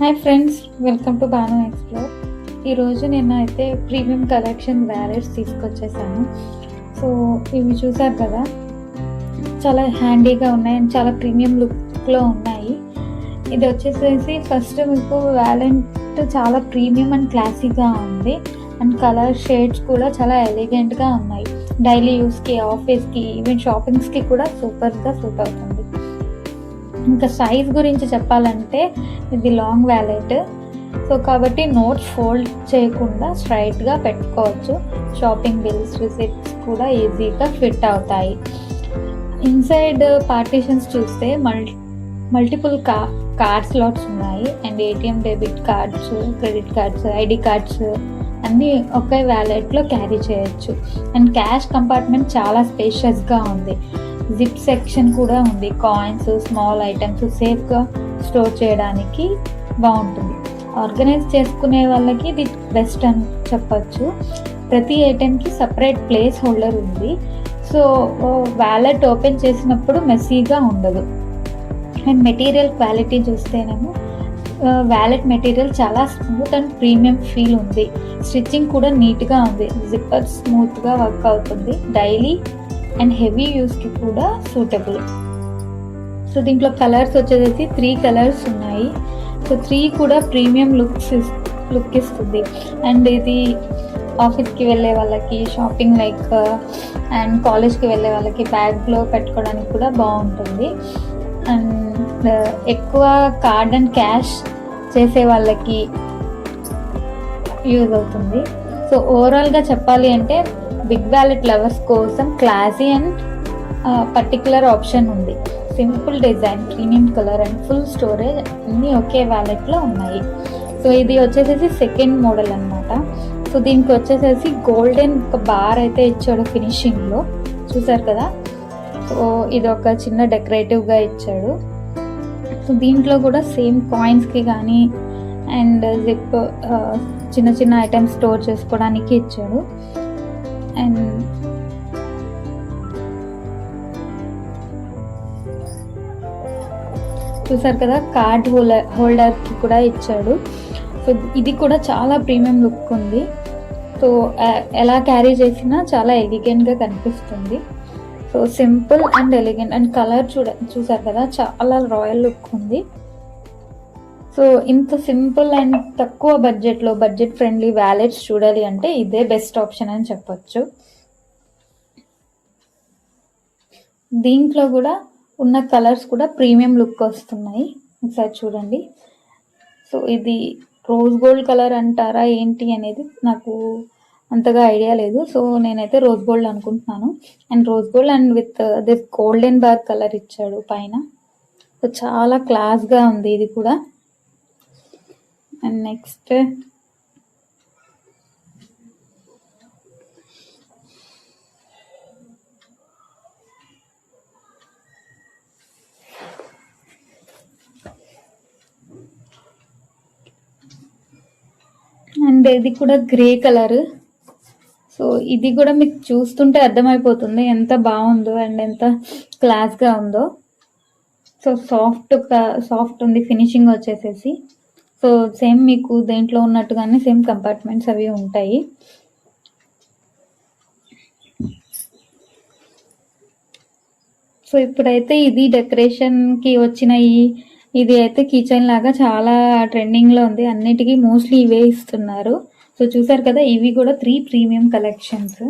Hi friends, welcome to Banu explore. ఈరోజు నేను అయితే ప్రీమియం కలెక్షన్ వ్యాలెట్స్ తీసుకొచ్చేసాను. సో ఇవి చూసారు కదా, చాలా హ్యాండీగా ఉన్నాయి అండ్ చాలా ప్రీమియం లుక్లో ఉన్నాయి. ఇది వచ్చేసేసి ఫస్ట్ మీకు వ్యాలెట్ చాలా ప్రీమియం అండ్ క్లాసీగా ఉంది అండ్ కలర్ షేడ్స్ కూడా చాలా ఎలిగెంట్గా ఉన్నాయి. డైలీ యూస్కి, ఆఫీస్కి, ఈవెన్ షాపింగ్స్కి కూడా సూపర్గా సూట్ అవుతుంది. ఇంకా సైజ్ గురించి చెప్పాలంటే ఇది లాంగ్ వ్యాలెట్, సో కాబట్టి నోట్స్ ఫోల్డ్ చేయకుండా స్ట్రైట్గా పెట్టుకోవచ్చు. షాపింగ్ బిల్స్, రిసిప్ట్స్ కూడా ఈజీగా ఫిట్ అవుతాయి. ఇన్సైడ్ పార్టీషన్స్ చూస్తే మల్టిపుల్ కార్డ్ స్లాట్స్ ఉన్నాయి and ATM, debit cards, credit cards, ID cards అన్నీ ఒకే వ్యాలెట్లో క్యారీ చేయొచ్చు. అండ్ క్యాష్ కంపార్ట్మెంట్ చాలా స్పేషియస్గా ఉంది. జిప్ సెక్షన్ కూడా ఉంది. కాయిన్స్, స్మాల్ ఐటమ్స్ సేఫ్గా స్టోర్ చేయడానికి బాగుంటుంది. ఆర్గనైజ్ చేసుకునే వాళ్ళకి ఇది బెస్ట్ అని చెప్పచ్చు. ప్రతి ఐటెంకి సపరేట్ ప్లేస్ హోల్డర్ ఉంది, సో వ్యాలెట్ ఓపెన్ చేసినప్పుడు మెస్సీగా ఉండదు. అండ్ మెటీరియల్ క్వాలిటీ చూస్తేనేమో వ్యాలెట్ మెటీరియల్ చాలా స్మూత్ అండ్ ప్రీమియం ఫీల్ ఉంది. స్టిచ్చింగ్ కూడా నీట్గా ఉంది. జిప్పర్ స్మూత్గా వర్క్ అవుతుంది. డైలీ అండ్ హెవీ యూస్కి కూడా సూటబుల్. సో దీంట్లో కలర్స్ వచ్చేసి 3 కలర్స్ ఉన్నాయి. సో 3 కూడా ప్రీమియం లుక్ ఇస్తుంది. అండ్ ఇది ఆఫీస్కి వెళ్ళే వాళ్ళకి, షాపింగ్ అండ్ కాలేజ్కి వెళ్ళే వాళ్ళకి బ్యాగ్లో పెట్టుకోవడానికి కూడా బాగుంటుంది. అండ్ ఎక్కువ కార్డ్ అండ్ క్యాష్ చేసే వాళ్ళకి యూజ్ అవుతుంది. సో ఓవరాల్గా చెప్పాలి అంటే బిగ్ వ్యాలెట్ లవర్స్ కోసం క్లాసీ అండ్ పర్టికులర్ ఆప్షన్ ఉంది. Simple design, premium colour and full storage అన్నీ ఒకే వ్యాలెట్లో ఉన్నాయి. సో ఇది వచ్చేసేసి సెకండ్ మోడల్ అనమాట. సో దీనికి వచ్చేసేసి గోల్డెన్ ఒక బార్ అయితే ఇచ్చాడు ఫినిషింగ్లో, చూసారు కదా. సో ఇది ఒక చిన్న డెకరేటివ్గా ఇచ్చాడు. సో దీంట్లో కూడా సేమ్ కాయిన్స్కి కానీ అండ్ జిప్ చిన్న చిన్న ఐటమ్స్ స్టోర్ చేసుకోవడానికి ఇచ్చాడు. అండ్ చూసారు కదా, కార్డ్ హోల్డర్కి కూడా ఇచ్చాడు. సో ఇది కూడా చాలా ప్రీమియం లుక్ ఉంది. సో ఎలా క్యారీ చేసినా చాలా ఎలిగెంట్గా కనిపిస్తుంది. So simple and elegant and colour చూసారు కదా, చాలా రాయల్ లుక్ ఉంది. సో ఇంత సింపుల్ అండ్ తక్కువ బడ్జెట్లో బడ్జెట్ ఫ్రెండ్లీ వ్యాలెట్స్ చూడాలి అంటే ఇదే బెస్ట్ ఆప్షన్ అని చెప్పొచ్చు. దీంట్లో కూడా ఉన్న కలర్స్ కూడా ప్రీమియం లుక్ వస్తున్నాయి. ఒకసారి చూడండి. సో ఇది రోజ్ గోల్డ్ కలర్ అంటారా ఏంటి అనేది నాకు అంతగా ఐడియా లేదు. సో నేనైతే రోజ్ గోల్డ్ అనుకుంటున్నాను. And rose gold and with this golden bar colour ఇచ్చాడు పైన. సో చాలా క్లాస్గా ఉంది ఇది కూడా. అండ్ నెక్స్ట్ అండ్ ఇది కూడా గ్రే కలర్. సో ఇది కూడా మీకు చూస్తుంటే అర్థమైపోతుంది ఎంత బాగుందో అండ్ ఎంత క్లాస్గా ఉందో. సో సాఫ్ట్ ఉంది ఫినిషింగ్ వచ్చేసేసి. సో సేమ్ మీకు దేంట్లో ఉన్నట్టుగానే సేమ్ కంపార్ట్మెంట్స్ అవి ఉంటాయి. సో ఇప్పుడైతే ఇది డెకరేషన్కి వచ్చిన ఇది అయితే కిచెన్ లాగా చాలా ట్రెండింగ్లో ఉంది. అన్నిటికీ మోస్ట్లీ ఇవే ఇస్తున్నారు. సో చూసారు కదా, ఇవి కూడా 3 ప్రీమియం కలెక్షన్స్.